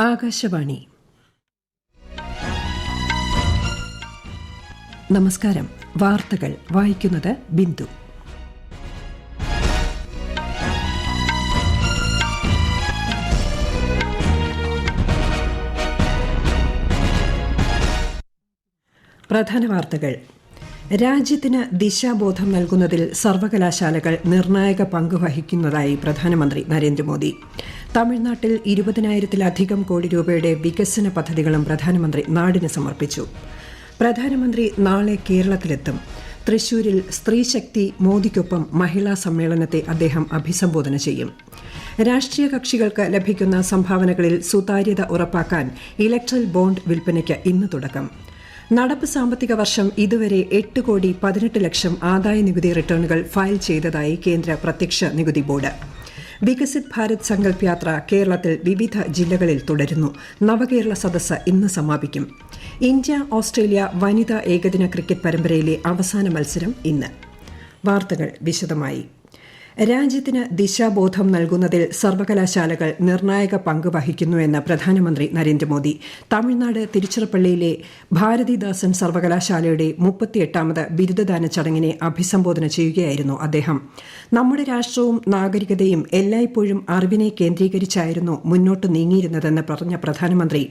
ആകാശവാണി. നമസ്കാരം. വാർത്തകൾ വായിക്കുന്നത് ബിന്ദു. പ്രധാന വാർത്തകൾ. രാജ്യത്തിന് ദിശാബോധം നൽകുന്നതിൽ സർവകലാശാലകൾ നിർണായക പങ്ക് വഹിക്കുന്നതായി പ്രധാനമന്ത്രി നരേന്ദ്രമോദി. തമിഴ്നാട്ടിൽ 20,000-ലധികം കോടി രൂപയുടെ വികസന പദ്ധതികളും പ്രധാനമന്ത്രി നാടിന് സമർപ്പിച്ചു. പ്രധാനമന്ത്രി നാളെ കേരളത്തിലെത്തും. തൃശൂരിൽ സ്ത്രീശക്തി മോദിക്കൊപ്പം മഹിളാ സമ്മേളനത്തെ അദ്ദേഹം അഭിസംബോധന ചെയ്യും. രാഷ്ട്രീയ കക്ഷികൾക്ക് ലഭിക്കുന്ന സംഭാവനകളിൽ സുതാര്യത ഉറപ്പാക്കാൻ ഇലക്ട്രൽ ബോണ്ട് വിൽപ്പനയ്ക്ക് ഇന്ന് തുടക്കം. നടപ്പ് സാമ്പത്തിക വർഷം ഇതുവരെ 8,18,00,000 ആദായനികുതി റിട്ടേണുകൾ ഫയൽ ചെയ്തതായി കേന്ദ്ര പ്രത്യക്ഷ നികുതി ബോർഡ്. വികസിത് ഭാരത് സങ്കൽപ് യാത്ര കേരളത്തിൽ വിവിധ ജില്ലകളിൽ തുടരുന്നു. നവകേരള സദസ്സ് ഇന്ന് സമാപിക്കും. ഇന്ത്യ ഓസ്ട്രേലിയ വനിതാ ഏകദിന ക്രിക്കറ്റ് പരമ്പരയിലെ അവസാന മത്സരം ഇന്ന്. വാർത്തകൾ വിശദമായി. രാജ്യത്തിന് ദിശാബോധം നൽകുന്നതിൽ സർവകലാശാലകൾ നിർണായക പങ്ക് വഹിക്കുന്നുവെന്ന് പ്രധാനമന്ത്രി നരേന്ദ്രമോദി. തമിഴ്നാട് തിരുച്ചിറപ്പള്ളിയിലെ ഭാരതിദാസൻ സർവകലാശാലയുടെ 38ാമത് ബിരുദദാന ചടങ്ങിനെ അഭിസംബോധന ചെയ്യുകയായിരുന്നു അദ്ദേഹം. നമ്മുടെ രാഷ്ട്രവും നാഗരികതയും എല്ലായ്പ്പോഴും അറിവിനെ കേന്ദ്രീകരിച്ചായിരുന്നു മുന്നോട്ട് നീങ്ങിയിരുന്നതെന്ന് പറഞ്ഞ പ്രധാനമന്ത്രി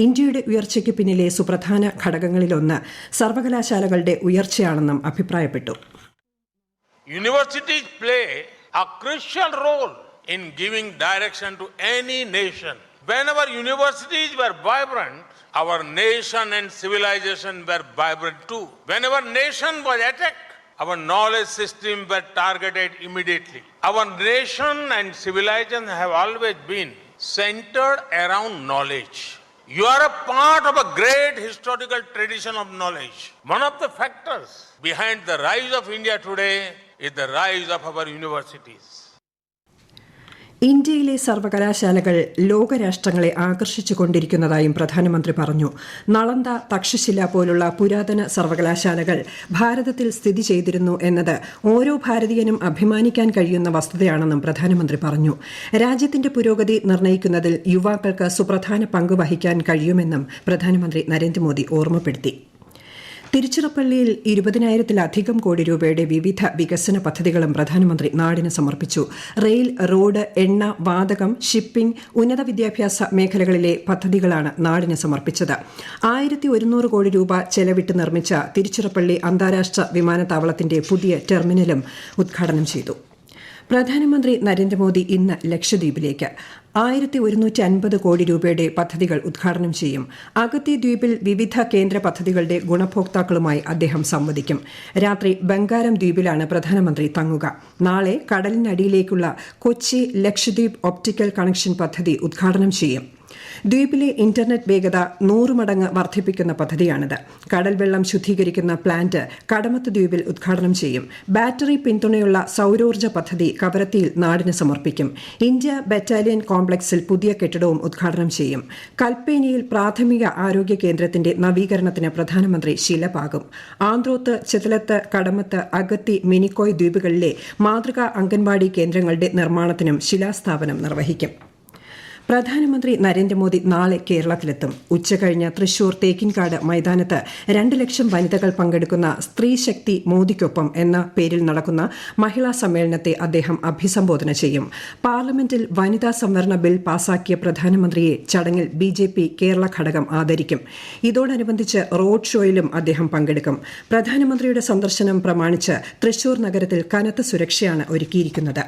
ഇന്ത്യയുടെ ഉയർച്ചയ്ക്ക് പിന്നിലെ സുപ്രധാന ഘടകങ്ങളിലൊന്ന് സർവകലാശാലകളുടെ ഉയർച്ചയാണെന്നും അഭിപ്രായപ്പെട്ടു. Universities play a crucial role in giving direction to any nation. Whenever universities were vibrant, our nation and civilization were vibrant too. Whenever nation was attacked, our knowledge system were targeted immediately. Our nation and civilization have always been centered around knowledge. You are a part of a great historical tradition of knowledge. One of the factors behind the rise of India today is the rise of our universities. ഇന്ത്യയിലെ സർവകലാശാലകൾ ലോകരാഷ്ട്രങ്ങളെ ആകർഷിച്ചുകൊണ്ടിരിക്കുന്നതായും പ്രധാനമന്ത്രി പറഞ്ഞു. നളന്ദ, തക്ഷശില പോലുള്ള പുരാതന സർവകലാശാലകൾ ഭാരതത്തിൽ സ്ഥിതി ചെയ്തിരുന്നു എന്നത് ഓരോ ഭാരതീയനും അഭിമാനിക്കാൻ കഴിയുന്ന വസ്തുതയാണെന്നും പ്രധാനമന്ത്രി പറഞ്ഞു. രാജ്യത്തിന്റെ പുരോഗതി നിർണ്ണയിക്കുന്നതിൽ യുവാക്കൾക്ക് സുപ്രധാന പങ്ക് വഹിക്കാൻ കഴിയുമെന്നും പ്രധാനമന്ത്രി നരേന്ദ്രമോദി ഓർമ്മപ്പെടുത്തി. തിരുച്ചിറപ്പള്ളിയിൽ 20,000-ലധികം കോടി രൂപയുടെ വിവിധ വികസന പദ്ധതികളും പ്രധാനമന്ത്രി നാടിന് സമർപ്പിച്ചു. റെയിൽ, റോഡ്, എണ്ണ, വാതകം, ഷിപ്പിംഗ്, ഉന്നത വിദ്യാഭ്യാസ മേഖലകളിലെ പദ്ധതികളാണ് നാടിന് സമർപ്പിച്ചത്. 1,100 കോടി രൂപ ചെലവിട്ട് നിർമ്മിച്ച തിരുച്ചിറപ്പള്ളി അന്താരാഷ്ട്ര വിമാനത്താവളത്തിന്റെ പുതിയ ടെർമിനലും ഉദ്ഘാടനം ചെയ്തു. പ്രധാനമന്ത്രി നരേന്ദ്രമോദി ഇന്ന് ലക്ഷദ്വീപിലേക്ക് 1,150 കോടി രൂപയുടെ പദ്ധതികൾ ഉദ്ഘാടനം ചെയ്യും. അഗത്തി ദ്വീപിൽ വിവിധ കേന്ദ്ര പദ്ധതികളുടെ ഗുണഭോക്താക്കളുമായി അദ്ദേഹം സംവദിക്കും. രാത്രി ബംഗാരം ദ്വീപിലാണ് പ്രധാനമന്ത്രി തങ്ങുക. നാളെ കടലിനടിയിലേക്കുള്ള കൊച്ചി ലക്ഷദ്വീപ് ഒപ്റ്റിക്കൽ കണക്ഷൻ പദ്ധതി ഉദ്ഘാടനം ചെയ്യും. ദ്വീപിലെ ഇന്റർനെറ്റ് വേഗത 100 മടങ്ങ് വർദ്ധിപ്പിക്കുന്ന പദ്ധതിയാണിത്. കടൽ വെള്ളം ശുദ്ധീകരിക്കുന്ന പ്ലാന്റ് കടമത്ത് ദ്വീപിൽ ഉദ്ഘാടനം ചെയ്യും. ബാറ്ററി പിന്തുണയുള്ള സൌരോർജ്ജ പദ്ധതി കവരത്തിയിൽ നാടിന് സമർപ്പിക്കും. ഇന്ത്യ ബറ്റാലിയൻ കോംപ്ലക്സിൽ പുതിയ കെട്ടിടവും ഉദ്ഘാടനം ചെയ്യും. കൽപ്പേനിയിൽ പ്രാഥമിക ആരോഗ്യ കേന്ദ്രത്തിന്റെ നവീകരണത്തിന് പ്രധാനമന്ത്രി ശിലപാകും. ആന്ത്രോത്ത്, ചെതലത്ത്, കടമത്ത്, അഗത്തി, മിനിക്കോയ് ദ്വീപുകളിലെ മാതൃകാ അംഗൻവാടി കേന്ദ്രങ്ങളുടെ നിർമ്മാണത്തിനും ശിലാസ്ഥാപനം നിർവഹിക്കും. പ്രധാനമന്ത്രി നരേന്ദ്രമോദി നാളെ കേരളത്തിലെത്തും. ഉച്ചകഴിഞ്ഞ് തൃശൂർ തേക്കിൻകാട് മൈതാനത്ത് 2,00,000 വനിതകൾ പങ്കെടുക്കുന്ന സ്ത്രീശക്തി മോദിക്കൊപ്പം എന്ന പേരിൽ നടക്കുന്ന മഹിളാ സമ്മേളനത്തെ അദ്ദേഹം അഭിസംബോധന ചെയ്യും. പാർലമെന്റിൽ വനിതാ സംവരണ ബിൽ പാസാക്കിയ പ്രധാനമന്ത്രിയെ ചടങ്ങിൽ BJP കേരള ഘടകം ആദരിക്കും. ഇതോടനുബന്ധിച്ച് റോഡ് ഷോയിലും അദ്ദേഹം പങ്കെടുക്കും. പ്രധാനമന്ത്രിയുടെ സന്ദർശനം പ്രമാണിച്ച് തൃശൂർ നഗരത്തിൽ കനത്ത സുരക്ഷയാണ് ഒരുക്കിയിരിക്കുന്നത്.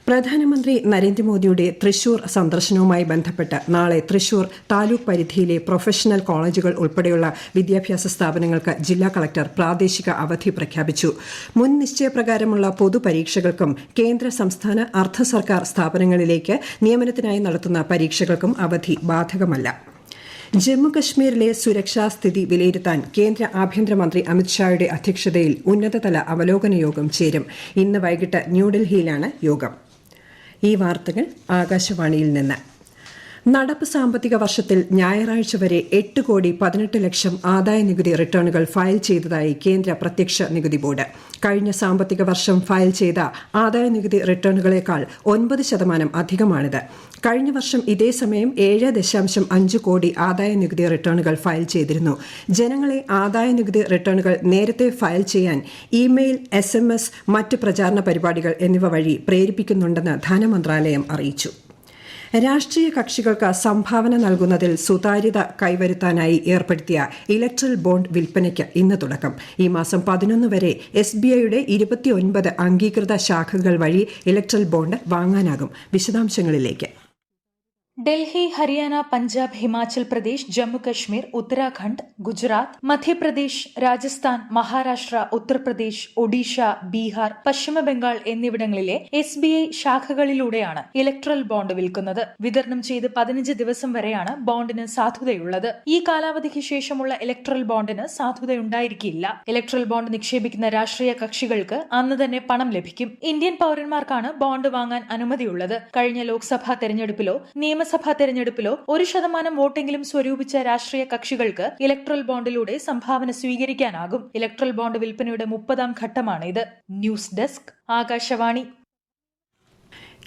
പ്രധാനമന്ത്രി നരേന്ദ്രമോദിയുടെ തൃശൂർ സന്ദർശനവുമായി ബന്ധപ്പെട്ട് നാളെ തൃശൂർ താലൂക്ക് പരിധിയിലെ പ്രൊഫഷണൽ കോളേജുകൾ ഉൾപ്പെടെയുള്ള വിദ്യാഭ്യാസ സ്ഥാപനങ്ങൾക്ക് ജില്ലാ കളക്ടർ പ്രാദേശിക അവധി പ്രഖ്യാപിച്ചു. മുൻ നിശ്ചയപ്രകാരമുള്ള പൊതുപരീക്ഷകൾക്കും കേന്ദ്ര, സംസ്ഥാന, അർദ്ധ സർക്കാർ സ്ഥാപനങ്ങളിലേക്ക് നിയമനത്തിനായി നടത്തുന്ന പരീക്ഷകൾക്കും അവധി ബാധകമല്ല. ജമ്മുകശ്മീരിലെ സുരക്ഷാ സ്ഥിതി വിലയിരുത്താൻ കേന്ദ്ര ആഭ്യന്തരമന്ത്രി അമിത്ഷായുടെ അധ്യക്ഷതയിൽ ഉന്നതതല അവലോകന യോഗം ചേരും. ഇന്ന് വൈകിട്ട് ന്യൂഡൽഹിയിലാണ് യോഗം. ഈ വാർത്തകൾ ആകാശവാണിയിൽ നിന്ന്. നടപ്പ് സാമ്പത്തിക വർഷത്തിൽ ഞായറാഴ്ച വരെ 8,18,00,000 ആദായനികുതി റിട്ടേണുകൾ ഫയൽ ചെയ്തതായി കേന്ദ്ര പ്രത്യക്ഷ നികുതി ബോർഡ്. കഴിഞ്ഞ സാമ്പത്തിക വർഷം ഫയൽ ചെയ്ത ആദായനികുതി റിട്ടേണുകളേക്കാൾ 9% അധികമാണിത്. കഴിഞ്ഞ വർഷം ഇതേ സമയം 7.5 കോടി ആദായനികുതി റിട്ടേണുകൾ ഫയൽ ചെയ്തിരുന്നു. ജനങ്ങളെ ആദായനികുതി റിട്ടേണുകൾ നേരത്തെ ഫയൽ ചെയ്യാൻ ഇമെയിൽ, SMS, മറ്റ് പ്രചാരണ പരിപാടികൾ എന്നിവ വഴി പ്രേരിപ്പിക്കുന്നുണ്ടെന്ന് ധനമന്ത്രാലയം അറിയിച്ചു. രാഷ്ട്രീയ കക്ഷികൾക്ക് സംഭാവന നൽകുന്നതിൽ സുതാര്യത കൈവരുത്താനായി ഏർപ്പെടുത്തിയ ഇലക്ട്രൽ ബോണ്ട് വിൽപ്പനയ്ക്ക് ഇന്ന് തുടക്കം. ഈ മാസം 11 വരെ SBIയുടെ 29 അംഗീകൃത ശാഖകൾ വഴി ഇലക്ട്രൽ ബോണ്ട് വാങ്ങാനാകും. വിശദാംശങ്ങളിലേക്ക്. ഡൽഹി, ഹരിയാന, പഞ്ചാബ്, ഹിമാചൽ പ്രദേശ്, ജമ്മു കശ്മീർ, ഉത്തരാഖണ്ഡ്, ഗുജറാത്ത്, മധ്യപ്രദേശ്, രാജസ്ഥാൻ, മഹാരാഷ്ട്ര, ഉത്തർപ്രദേശ്, ഒഡീഷ, ബീഹാർ, പശ്ചിമ ബംഗാൾ എന്നിവിടങ്ങളിലെ SBI ശാഖകളിലൂടെയാണ് ഇലക്ട്രൽ ബോണ്ട് വിൽക്കുന്നത്. വിതരണം ചെയ്ത് 15 ദിവസം വരെയാണ് ബോണ്ടിന് സാധുതയുള്ളത്. ഈ കാലാവധിക്ക് ശേഷമുള്ള ഇലക്ട്രൽ ബോണ്ടിന് സാധുതയുണ്ടായിരിക്കില്ല. ഇലക്ട്രൽ ബോണ്ട് നിക്ഷേപിക്കുന്ന രാഷ്ട്രീയ കക്ഷികൾക്ക് അന്ന് തന്നെ പണം ലഭിക്കും. ഇന്ത്യൻ പൌരന്മാർക്കാണ് ബോണ്ട് വാങ്ങാൻ അനുമതിയുള്ളത്. കഴിഞ്ഞ ലോക്സഭാ തെരഞ്ഞെടുപ്പിലോ നിയമസഭാ തെരഞ്ഞെടുപ്പിലോ 1% വോട്ടെങ്കിലും സ്വരൂപിച്ച രാഷ്ട്രീയ കക്ഷികൾക്ക് ഇലക്ട്രൽ ബോണ്ടിലൂടെ സംഭാവന സ്വീകരിക്കാനാകും. ഇലക്ട്രൽ ബോണ്ട് വിൽപ്പനയുടെ 30ാം ഘട്ടമാണ് ഇത്. News desk, Akashvani.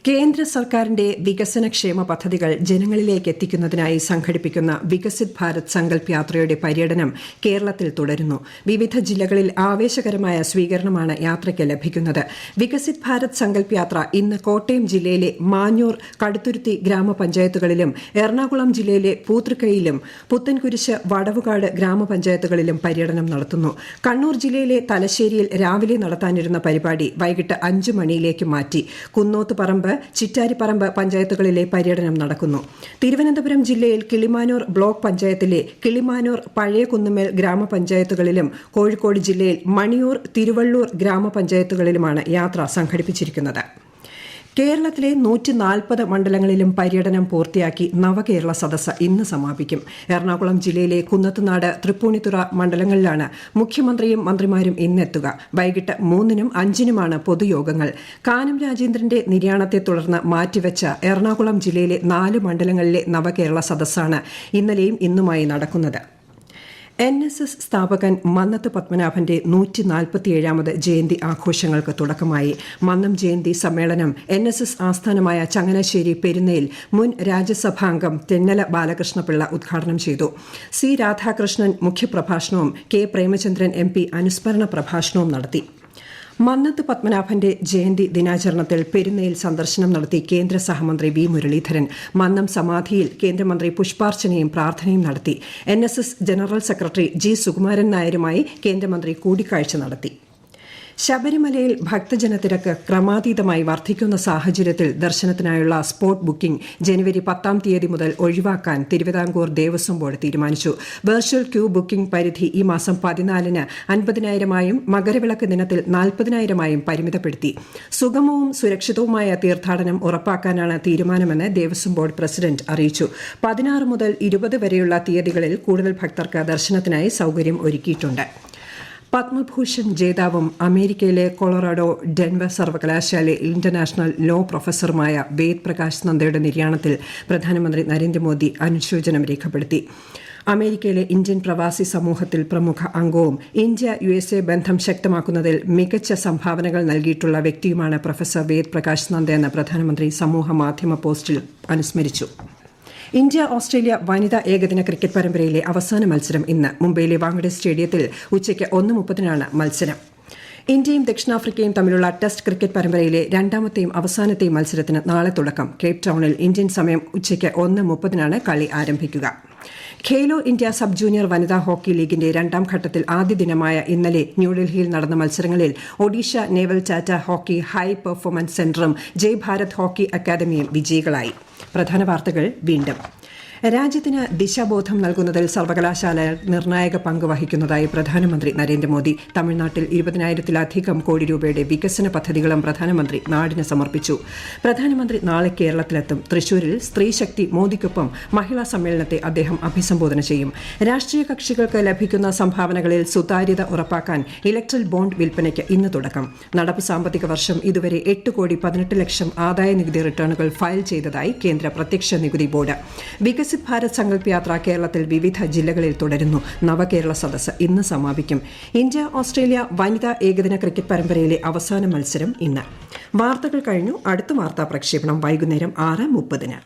കേന്ദ്ര സർക്കാരിന്റെ വികസനക്ഷേമ പദ്ധതികൾ ജനങ്ങളിലേക്ക് എത്തിക്കുന്നതിനായി സംഘടിപ്പിക്കുന്ന വികസിത് ഭാരത് സങ്കൽപ് യാത്രയുടെ പര്യടനം കേരളത്തിൽ തുടരുന്നു. വിവിധ ജില്ലകളിൽ ആവേശകരമായ സ്വീകരണമാണ് യാത്രയ്ക്ക് ലഭിക്കുന്നത്. വികസിത് ഭാരത് സങ്കൽപ് യാത്ര ഇന്ന് കോട്ടയം ജില്ലയിലെ മാഞ്ഞൂർ, കടുത്തുരുത്തി ഗ്രാമപഞ്ചായത്തുകളിലും എറണാകുളം ജില്ലയിലെ പൂതൃക്കയിലും പുത്തൻകുരിശ്, വടവുകാട് ഗ്രാമപഞ്ചായത്തുകളിലും പര്യടനം നടത്തുന്നു. കണ്ണൂർ ജില്ലയിലെ തലശ്ശേരിയിൽ രാവിലെ നടത്താനിരുന്ന പരിപാടി വൈകിട്ട് 5 മണിയിലേക്ക് മാറ്റി. കുന്നോത്തുപറമ്പ്, ചിറ്റാരിപ്പറമ്പ് പഞ്ചായത്തുകളിലെ പര്യടനം നടക്കുന്നു. തിരുവനന്തപുരം ജില്ലയിൽ കിളിമാനൂർ ബ്ലോക്ക് പഞ്ചായത്തിലെ കിളിമാനൂർ, പഴയ കുന്നുമേൽ ഗ്രാമപഞ്ചായത്തുകളിലും കോഴിക്കോട് ജില്ലയിൽ മണിയൂർ, തിരുവള്ളൂർ ഗ്രാമപഞ്ചായത്തുകളിലുമാണ് യാത്ര സംഘടിപ്പിച്ചിരിക്കുന്നത്. കേരളത്തിലെ 140 മണ്ഡലങ്ങളിലും പര്യടനം പൂർത്തിയാക്കി നവകേരള സദസ്സ് ഇന്ന് സമാപിക്കും. എറണാകുളം ജില്ലയിലെ കുന്നത്തുനാട്, തൃപ്പൂണിത്തുറ മണ്ഡലങ്ങളിലാണ് മുഖ്യമന്ത്രിയും മന്ത്രിമാരും ഇന്നെത്തുക. വൈകിട്ട് 3-നും 5-നുമാണ് പൊതുയോഗങ്ങൾ. കാനം രാജേന്ദ്രന്റെ നിര്യാണത്തെ തുടർന്ന് മാറ്റിവെച്ച എറണാകുളം ജില്ലയിലെ 4 മണ്ഡലങ്ങളിലെ നവകേരള സദസ്സാണ് ഇന്നലെയും ഇന്നുമായി നടക്കുന്നത്. NSS സ്ഥാപകൻ മന്നത്ത് പത്മനാഭന്റെ 147ാമത് ജയന്തി ആഘോഷങ്ങൾക്ക് തുടക്കമായി. മന്നം ജയന്തി സമ്മേളനം NSS ആസ്ഥാനമായ ചങ്ങനാശ്ശേരി പെരുന്നയിൽ മുൻ രാജ്യസഭാംഗം തെന്നല ബാലകൃഷ്ണപിള്ള ഉദ്ഘാടനം ചെയ്തു. C. Radhakrishnan മുഖ്യപ്രഭാഷണവും K. Premachandran MP അനുസ്മരണ പ്രഭാഷണവും നടത്തി. മന്നത്ത് പത്മനാഭന്റെ ജയന്തി ദിനാചരണത്തിൽ പെരുന്നയിൽ സന്ദർശനം നടത്തി കേന്ദ്ര സഹമന്ത്രി V. മുരളീധരൻ. മന്നം സമാധിയിൽ കേന്ദ്രമന്ത്രി പുഷ്പാർച്ചനയും പ്രാർത്ഥനയും നടത്തി. NSS general secretary G. Sukumaran നായരുമായി കേന്ദ്രമന്ത്രി കൂടിക്കാഴ്ച നടത്തി. ശബരിമലയിൽ ഭക്തജനത്തിരക്ക് ക്രമാതീതമായി വർദ്ധിക്കുന്ന സാഹചര്യത്തിൽ ദർശനത്തിനായുള്ള സ്പോട്ട് ബുക്കിംഗ് ജനുവരി 10-ാം തീയതി മുതൽ ഒഴിവാക്കാൻ തിരുവിതാംകൂർ ദേവസ്വം ബോർഡ് തീരുമാനിച്ചു. വെർച്വൽ ക്യൂ ബുക്കിംഗ് പരിധി ഈ മാസം 14-ന് 50,000-ആയും മകരവിളക്ക് ദിനത്തിൽ 40,000-ആയും പരിമിതപ്പെടുത്തി. സുഗമവും സുരക്ഷിതവുമായ തീർത്ഥാടനം ഉറപ്പാക്കാനാണ് തീരുമാനമെന്ന് ദേവസ്വം ബോർഡ് പ്രസിഡന്റ് അറിയിച്ചു. 16 മുതൽ 20 വരെയുള്ള തീയതികളിൽ കൂടുതൽ ഭക്തർക്ക് ദർശനത്തിനായി സൌകര്യം ഒരുക്കിയിട്ടുണ്ട്. പത്മഭൂഷൺ ജേതാവും അമേരിക്കയിലെ കൊളറാഡോ ഡെൻവർ സർവകലാശാലയിലെ ഇന്റർനാഷണൽ ലോ പ്രൊഫസറുമായ വേദ് പ്രകാശ് നന്ദയുടെ നിര്യാണത്തിൽ പ്രധാനമന്ത്രി നരേന്ദ്രമോദി അനുശോചനം രേഖപ്പെടുത്തി. അമേരിക്കയിലെ ഇന്ത്യൻ പ്രവാസി സമൂഹത്തിൽ പ്രമുഖ അംഗവും ഇന്ത്യ-USA ബന്ധം ശക്തമാക്കുന്നതിൽ മികച്ച സംഭാവനകൾ നൽകിയിട്ടുള്ള വ്യക്തിയുമാണ് പ്രൊഫസർ വേദ് പ്രകാശ് നന്ദ എന്ന് പ്രധാനമന്ത്രി സമൂഹ മാധ്യമ പോസ്റ്റിൽ അനുസ്മരിച്ചു. ഇന്ത്യ-ഓസ്ട്രേലിയ വനിതാ ഏകദിന ക്രിക്കറ്റ് പരമ്പരയിലെ അവസാന മത്സരം ഇന്ന് മുംബൈയിലെ വാങ്കഡെ സ്റ്റേഡിയത്തിൽ ഉച്ചയ്ക്ക് 1:30-നാണ് മത്സരം. ഇന്ത്യയും ദക്ഷിണാഫ്രിക്കയും തമ്മിലുള്ള ടെസ്റ്റ് ക്രിക്കറ്റ് പരമ്പരയിലെ 2ാമത്തെയും അവസാനത്തെയും മത്സരത്തിന് നാളെ തുടക്കം. കേപ്പ് ടൌണിൽ ഇന്ത്യൻ സമയം ഉച്ചയ്ക്ക് 1:30-നാണ് കളി ആരംഭിക്കുക. ഖേലോ ഇന്ത്യ സബ് ജൂനിയർ വനിതാ ഹോക്കി ലീഗിന്റെ 2ാം ഘട്ടത്തിൽ ആദ്യ ദിനമായ ഇന്നലെ ന്യൂഡൽഹിയിൽ നടന്ന മത്സരങ്ങളിൽ Odisha naval Tata hockey high performance സെന്ററും ജയ് ഭാരത് ഹോക്കി അക്കാദമിയും വിജയികളായി. പ്രധാന വാർത്തകൾ വീണ്ടും. രാജ്യത്തിന് ദിശാബോധം നൽകുന്നതിൽ സർവകലാശാല നിർണായക പങ്ക് വഹിക്കുന്നതായി പ്രധാനമന്ത്രി നരേന്ദ്രമോദി. തമിഴ്നാട്ടിൽ 20,000-ലധികം കോടി രൂപയുടെ വികസന പദ്ധതികളും പ്രധാനമന്ത്രി നാടിന് സമർപ്പിച്ചു. പ്രധാനമന്ത്രി നാളെ കേരളത്തിലെത്തും. തൃശൂരിൽ സ്ത്രീശക്തി മോദിക്കൊപ്പം മഹിളാ സമ്മേളനത്തെ അദ്ദേഹം അഭിസംബോധന ചെയ്യും. രാഷ്ട്രീയ കക്ഷികൾക്ക് ലഭിക്കുന്ന സംഭാവനകളിൽ സുതാര്യത ഉറപ്പാക്കാൻ ഇലക്ട്രൽ ബോണ്ട് വിൽപ്പനയ്ക്ക് ഇന്ന് തുടക്കം. നടപ്പ് സാമ്പത്തിക വർഷം ഇതുവരെ 8,18,00,000 ആദായനികുതി റിട്ടേണുകൾ ഫയൽ ചെയ്തതായി കേന്ദ്ര പ്രത്യക്ഷ നികുതി ബോർഡ്. വികസിത് ഭാരത് സങ്കല്പ് യാത്ര കേരളത്തിൽ വിവിധ ജില്ലകളിൽ തുടരുന്നു. നവകേരള സദസ്സ് ഇന്ന് സമാപിക്കും. ഇന്ത്യ ഓസ്ട്രേലിയ വനിതാ ഏകദിന ക്രിക്കറ്റ് പരമ്പരയിലെ അവസാന മത്സരം ഇന്ന്. വാർത്തകൾ കഴിഞ്ഞു. അടുത്ത വാർത്താ പ്രക്ഷേപണം വൈകുന്നേരം 6:30.